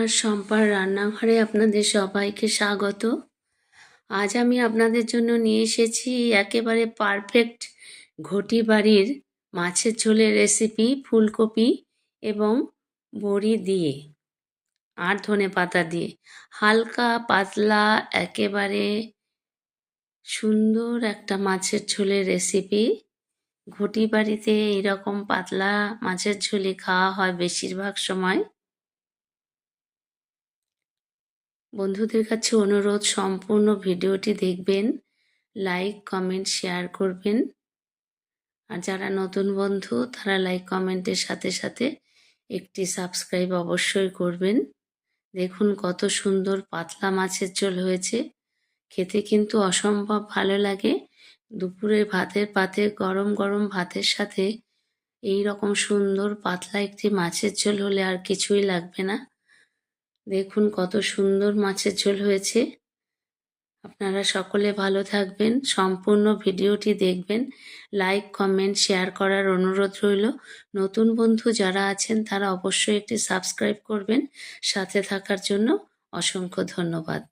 নমস্কার, শম্পার রান্নাঘরে আপনাদের সবাইকে স্বাগত। আজ আমি আপনাদের জন্য নিয়ে এসেছি একেবারে পারফেক্ট ঘটি বাড়ির মাছের ঝোলের রেসিপি, ফুলকপি এবং বড়ি দিয়ে আর ধনেপাতা দিয়ে। হালকা পাতলা একেবারে সুন্দর একটা মাছের ঝোলের রেসিপি। ঘটি বাড়িতে এইরকম পাতলা মাছের ঝোলই খাওয়া হয় বেশিরভাগ সময়। বন্ধুদের কাছে অনুরোধ, সম্পূর্ণ ভিডিওটি দেখবেন, লাইক কমেন্ট শেয়ার করবেন। আর যারা নতুন বন্ধু তারা লাইক কমেন্টের সাথে সাথে একটি সাবস্ক্রাইব অবশ্যই করবেন। দেখুন কত সুন্দর পাতলা মাছের ঝোল হয়েছে, খেতে কিন্তু অসম্ভব ভালো লাগে। দুপুরে ভাতের পাতে গরম গরম ভাতের সাথে এই রকম সুন্দর পাতলা একটি মাছের ঝোল হলে আর কিছুই লাগবে না। দেখুন কত সুন্দর মাছের ঝোল হয়েছে। আপনারা সকলে ভালো থাকবেন, সম্পূর্ণ ভিডিওটি দেখবেন, লাইক কমেন্ট শেয়ার করার অনুরোধ রইল। নতুন বন্ধু যারা আছেন তারা অবশ্যই একটি সাবস্ক্রাইব করবেন। সাথে থাকার জন্য অসংখ্য ধন্যবাদ।